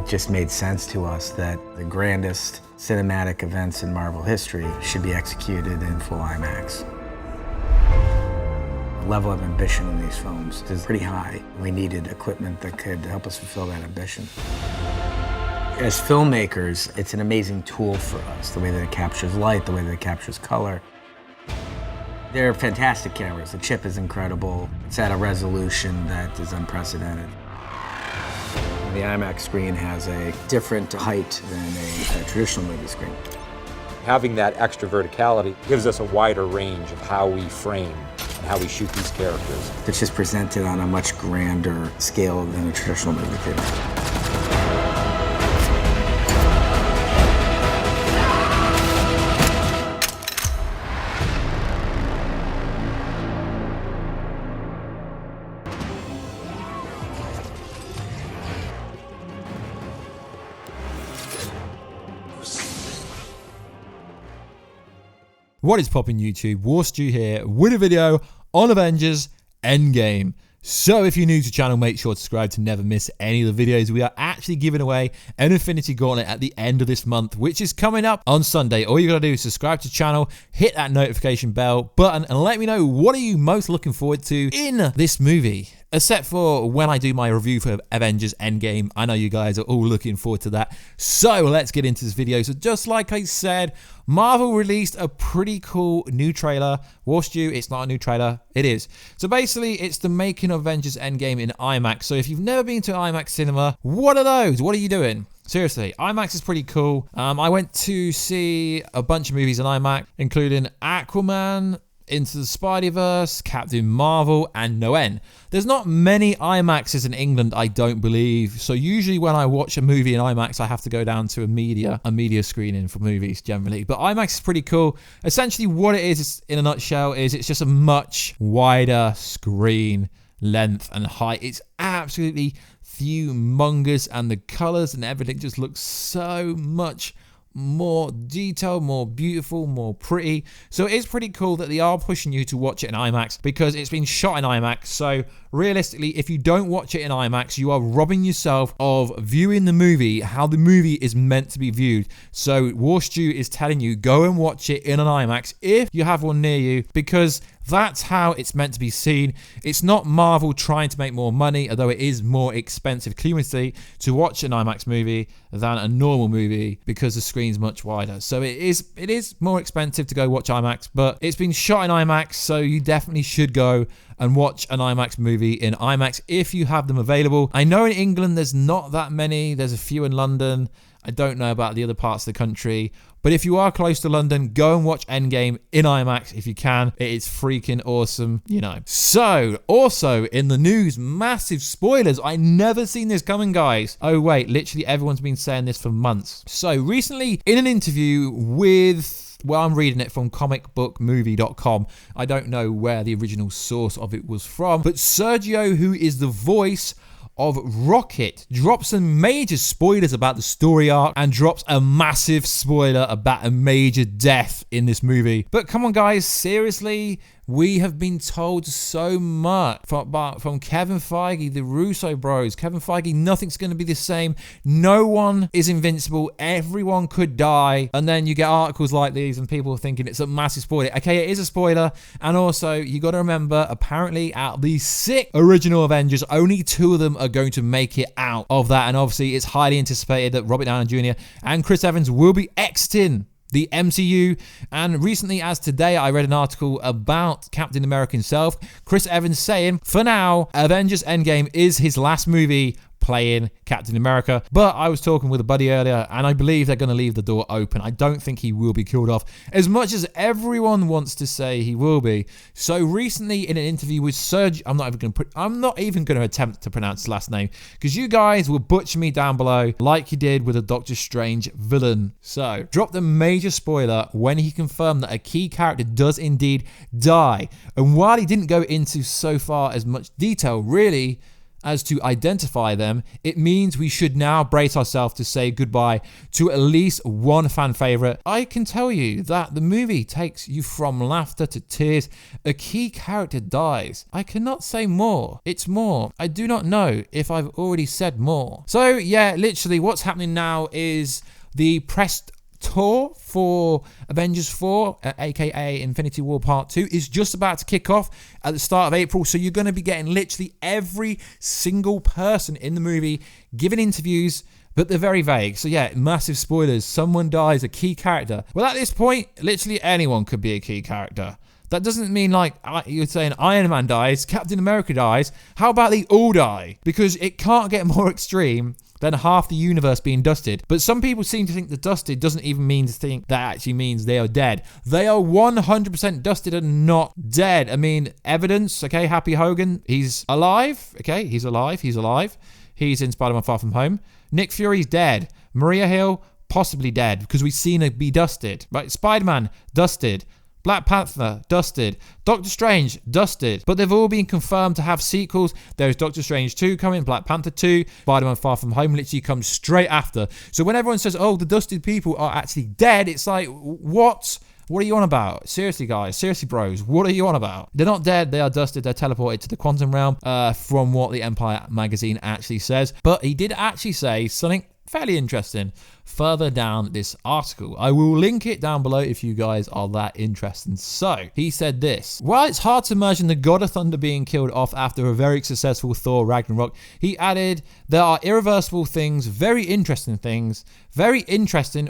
It just made sense to us that the grandest cinematic events in Marvel history should be executed in full IMAX. The level of ambition in these films is pretty high. We needed equipment that could help us fulfill that ambition. As filmmakers, it's an amazing tool for us, the way that it captures light, the way that it captures color. They're fantastic cameras. The chip is incredible. It's at a resolution that is unprecedented. The IMAX screen has a different height than a traditional movie screen. Having that extra verticality gives us a wider range of how we frame and how we shoot these characters. It's just presented on a much grander scale than a traditional movie theater. What is poppin' YouTube? Warstu here with a video on Avengers Endgame. So if you're new to the channel, make sure to subscribe to never miss any of the videos. We are actually giving away an Infinity Gauntlet at the end of this month, which is coming up on Sunday. All you gotta do is subscribe to the channel, hit that notification bell button, and let me know what are you most looking forward to in this movie. Except for when I do my review for Avengers Endgame. I know you guys are all looking forward to that. So let's get into this video. So just like I said, Marvel released a pretty cool new trailer. Warstu, it's not a new trailer. It is. So basically, it's the making of Avengers Endgame in IMAX. So if you've never been to IMAX cinema, what are those? What are you doing? Seriously, IMAX is pretty cool. I went to see a bunch of movies in IMAX, including Aquaman, Into the Spider-Verse, Captain Marvel, and No End. There's not many IMAXs in England, I don't believe. So usually when I watch a movie in IMAX, I have to go down to a media screening for movies generally. But IMAX is pretty cool. Essentially what it is in a nutshell is it's just a much wider screen length and height. It's absolutely humongous, and the colors and everything just looks so much more detailed, more beautiful, more pretty. So it is pretty cool that they are pushing you to watch it in IMAX because it's been shot in IMAX. So realistically, if you don't watch it in IMAX, you are robbing yourself of viewing the movie how the movie is meant to be viewed. So Warstu is telling you, go and watch it in an IMAX if you have one near you, because that's how it's meant to be seen. It's not Marvel trying to make more money, although it is more expensive cumulatively to watch an IMAX movie than a normal movie because the screen's much wider. So it is more expensive to go watch IMAX, but it's been shot in IMAX, so you definitely should go and watch an IMAX movie in IMAX if you have them available. I know in England there's not that many. There's a few in London. I don't know about the other parts of the country. But if you are close to London, go and watch Endgame in IMAX if you can. It is freaking awesome, you know. So, also in the news, massive spoilers. I never seen this coming, guys. Oh wait, literally everyone's been saying this for months. So recently, in an interview with, well, I'm reading it from comicbookmovie.com. I don't know where the original source of it was from, but Sergio, who is the voice of Rocket, drops some major spoilers about the story arc and drops a massive spoiler about a major death in this movie. But come on, guys, seriously? We have been told so much from Kevin Feige, the Russo bros. Kevin Feige, nothing's going to be the same. No one is invincible. Everyone could die. And then you get articles like these and people are thinking it's a massive spoiler. Okay, it is a spoiler. And also, you got to remember, apparently out of the 6 original Avengers, only 2 of them are going to make it out of that. And obviously, it's highly anticipated that Robert Downey Jr. and Chris Evans will be exiting the MCU. And recently, as today, I read an article about Captain America himself, Chris Evans saying, for now, Avengers Endgame is his last movie playing Captain America. But I was talking with a buddy earlier, and I believe they're going to leave the door open. I don't think he will be killed off as much as everyone wants to say he will be. So recently, in an interview with Sergio, I'm not even going to attempt to pronounce his last name because you guys will butcher me down below like you did with a Doctor Strange villain. So dropped a major spoiler when he confirmed that a key character does indeed die. And while he didn't go into so far as much detail, really, as to identify them, it means we should now brace ourselves to say goodbye to at least one fan favorite. I can tell you that the movie takes you from laughter to tears. A key character dies. I cannot say more. It's more. I do not know if I've already said more. So yeah, literally what's happening now is the press tour for Avengers 4, aka Infinity War Part 2, is just about to kick off at the start of April. So you're going to be getting literally every single person in the movie giving interviews, but they're very vague. So yeah, massive spoilers. Someone dies, a key character. Well, at this point, literally anyone could be a key character. That doesn't mean like you're saying Iron Man dies, Captain America dies. How about they all die? Because it can't get more extreme than half the universe being dusted. But some people seem to think that dusted doesn't even mean to think that actually means they are dead. They are 100% dusted and not dead. I mean, evidence, okay, Happy Hogan, he's alive, okay, he's alive. He's in Spider-Man Far From Home. Nick Fury's dead. Maria Hill, possibly dead, because we've seen her be dusted. Right, Spider-Man, dusted. Black Panther, dusted. Doctor Strange, dusted. But they've all been confirmed to have sequels. There's Doctor Strange 2 coming, Black Panther 2, Spider-Man Far From Home literally comes straight after. So when everyone says, oh, the dusted people are actually dead, it's like, what? What are you on about? Seriously, guys. Seriously, bros. What are you on about? They're not dead. They are dusted. They're teleported to the quantum realm, from what the Empire magazine actually says. But he did actually say something fairly interesting further down this article. I will link it down below if you guys are that interested. So he said this: while it's hard to imagine the God of Thunder being killed off after a very successful Thor Ragnarok, he added, there are irreversible things, very interesting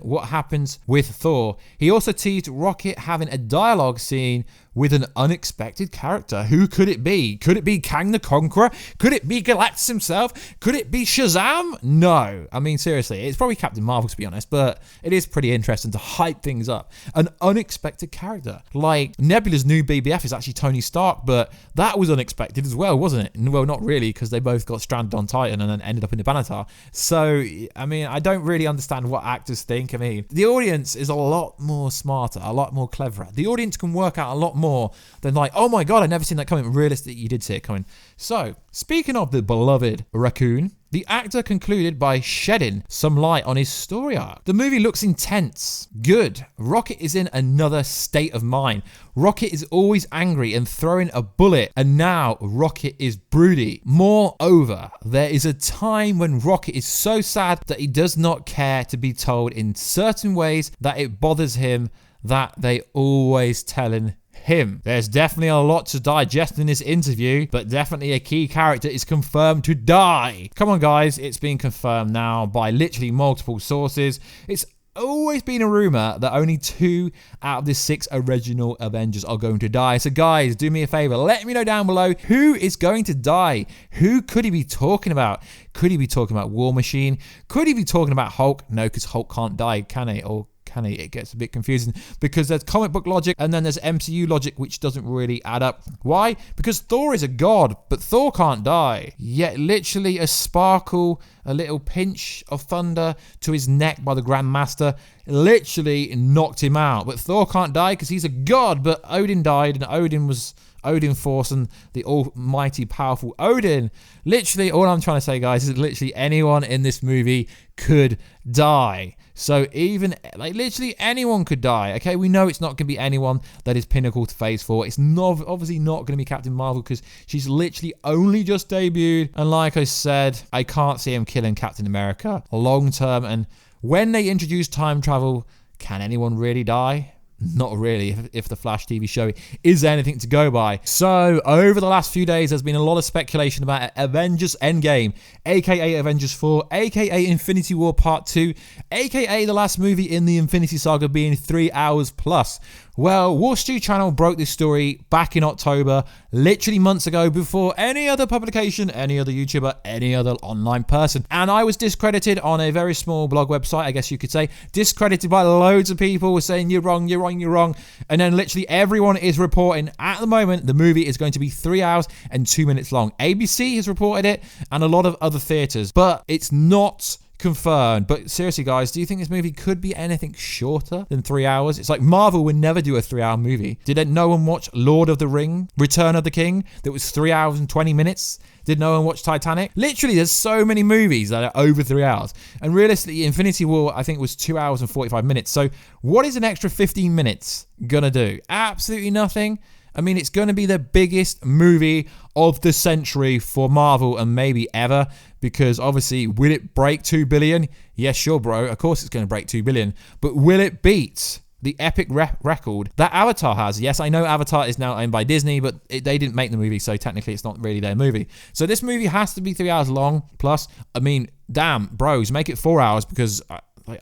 what happens with Thor. He also teased Rocket having a dialogue scene with an unexpected character. Who could it be? Could it be Kang the Conqueror? Could it be Galactus himself? Could it be Shazam? No. I mean, seriously, it's probably Captain Marvel, to be honest, but it is pretty interesting to hype things up. An unexpected character. Like, Nebula's new BBF is actually Tony Stark, but that was unexpected as well, wasn't it? Well, not really, because they both got stranded on Titan and then ended up in the Banatar. So, I mean, I don't really understand what actors think. I mean, the audience is a lot more smarter, a lot more cleverer. The audience can work out a lot more than like, oh my god, I've never seen that coming. Realistic, you did see it coming. So, speaking of the beloved raccoon, the actor concluded by shedding some light on his story arc. The movie looks intense, good. Rocket is in another state of mind. Rocket is always angry and throwing a bullet, and now Rocket is broody. Moreover, there is a time when Rocket is so sad that he does not care to be told in certain ways that it bothers him that they always telling him. There's definitely a lot to digest in this interview, but definitely a key character is confirmed to die. Come on, guys, it's been confirmed now by literally multiple sources. It's always been a rumor that only 2 out of the 6 original Avengers are going to die. So guys, do me a favor, let me know down below who is going to die. Who could he be talking about? Could he be talking about War Machine? Could he be talking about Hulk? No, because Hulk can't die, can he? Or can he? It gets a bit confusing because there's comic book logic and then there's MCU logic, which doesn't really add up. Why? Because Thor is a god, but Thor can't die. Yet literally a sparkle, a little pinch of thunder to his neck by the Grand Master literally knocked him out. But Thor can't die because he's a god, but Odin died, and Odin was Odin Force and the almighty powerful Odin. Literally, all I'm trying to say, guys, is literally anyone in this movie could die. So even, like, literally anyone could die. Okay, we know it's not going to be anyone that is pinnacle to Phase 4. It's not, obviously not going to be Captain Marvel because she's literally only just debuted. And like I said, I can't see him killing Captain America long term. And when they introduce time travel, can anyone really die? Not really, if the Flash TV show is anything to go by. So, over the last few days, there's been a lot of speculation about Avengers Endgame, aka Avengers 4, aka Infinity War Part 2, aka the last movie in the Infinity Saga being 3 hours plus. Well, Warstu channel broke this story back in October, literally months ago, before any other publication, any other YouTuber, any other online person. And I was discredited on a very small blog website, I guess you could say. Discredited by loads of people saying, you're wrong, you're wrong, you're wrong. And then literally everyone is reporting, at the moment, the movie is going to be 3 hours and 2 minutes long. ABC has reported it, and a lot of other theaters. But it's not confirmed. But seriously, guys, do you think this movie could be anything shorter than 3 hours? It's like Marvel would never do a 3-hour movie. Did no one watch Lord of the Ring, Return of the King, that was 3 hours and 20 minutes? Did no one watch Titanic? Literally, there's so many movies that are over 3 hours. And realistically, Infinity War, I think, was 2 hours and 45 minutes. So what is an extra 15 minutes gonna do? Absolutely nothing. I mean, it's going to be the biggest movie of the century for Marvel and maybe ever, because obviously, will it break 2 billion? Yes, sure, bro. Of course it's going to break 2 billion. But will it beat the epic record that Avatar has? Yes, I know Avatar is now owned by Disney, but they didn't make the movie, so technically it's not really their movie. So this movie has to be 3 hours long. Plus, I mean, damn, bros, make it 4 hours, because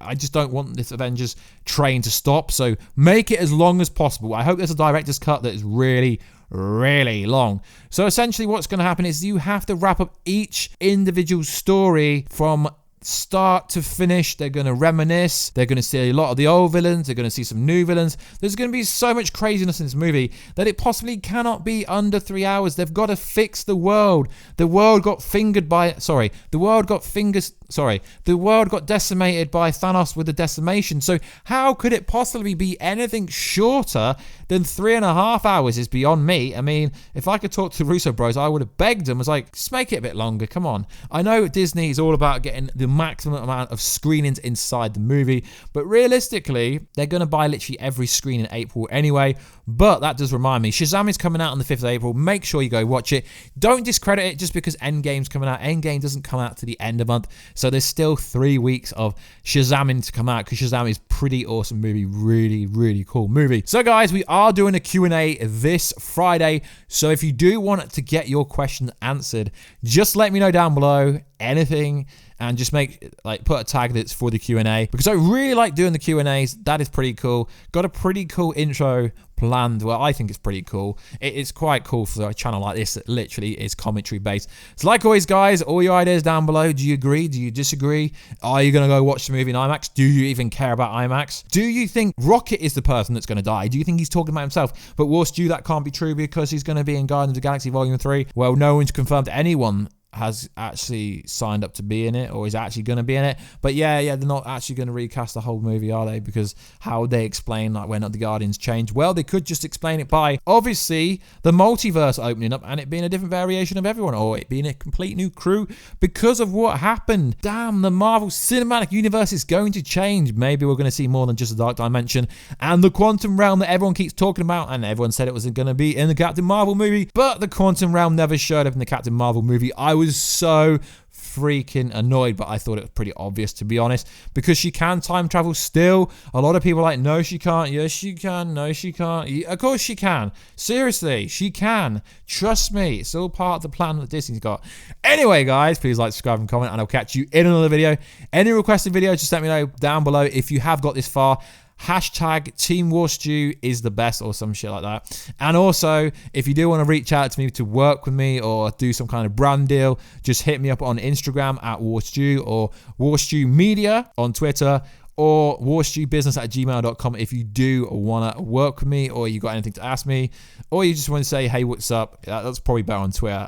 I just don't want this Avengers train to stop. So make it as long as possible. I hope there's a director's cut that is really, really long. So essentially what's going to happen is you have to wrap up each individual story from start to finish. They're going to reminisce. They're going to see a lot of the old villains. They're going to see some new villains. There's going to be so much craziness in this movie that it possibly cannot be under 3 hours. They've got to fix the world. The world got fingered by... Sorry. The world got fingers... Sorry. The world got decimated by Thanos with the decimation. So how could it possibly be anything shorter than 3.5 hours is beyond me. I mean, if I could talk to the Russo bros, I would have begged them. I was like, just make it a bit longer. Come on. I know Disney is all about getting the maximum amount of screenings inside the movie, but realistically, they're going to buy literally every screen in April anyway. But that does remind me, Shazam is coming out on the 5th of April. Make sure you go watch it. Don't discredit it just because Endgame's coming out. Endgame doesn't come out to the end of the month, so there's still 3 weeks of Shazamming to come out, because Shazam is pretty awesome movie. Really, really cool movie. So guys, we are doing a Q&A this Friday, so if you do want to get your question answered, just let me know down below anything, and just put a tag that's for the Q&A, because I really like doing the Q&As. That is pretty cool. Got a pretty cool intro planned. Well, I think it's pretty cool. It's quite cool for a channel like this that literally is commentary based. So like always, guys, all your ideas down below. Do you agree? Do you disagree? Are you going to go watch the movie in IMAX? Do you even care about IMAX? Do you think Rocket is the person that's going to die? Do you think he's talking about himself? But Warstu, that can't be true, because he's going to be in Guardians of the Galaxy Volume 3. Well, no one's confirmed anyone has actually signed up to be in it, or is actually going to be in it. But yeah, they're not actually going to recast the whole movie, are they? Because how would they explain when the Guardians change? Well, they could just explain it by obviously the multiverse opening up and it being a different variation of everyone, or it being a complete new crew because of what happened. Damn, the Marvel Cinematic Universe is going to change. Maybe we're going to see more than just a Dark Dimension and the Quantum Realm that everyone keeps talking about, and everyone said it was going to be in the Captain Marvel movie, but the Quantum Realm never showed up in the Captain Marvel movie. I was so freaking annoyed, but I thought it was pretty obvious, to be honest, because she can time travel still. A lot of people are like, no, she can't. Yes, she can. No, she can't. Of course she can. Seriously, she can. Trust me. It's all part of the plan that Disney's got. Anyway, guys, please like, subscribe, and comment, and I'll catch you in another video. Any requested videos, just let me know down below if you have got this far. Hashtag Team Warstu is the best, or some shit like that. And also, if you do want to reach out to me to work with me or do some kind of brand deal, just hit me up on Instagram at Warstu, or Warstu Media on Twitter, or warstubusiness@gmail.com if you do want to work with me, or you got anything to ask me, or you just want to say, hey, what's up? That's probably better on Twitter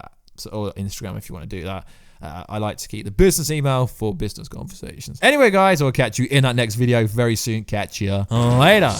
or Instagram if you want to do that. I like to keep the business email for business conversations. Anyway, guys, I'll catch you in that next video very soon. Catch you later.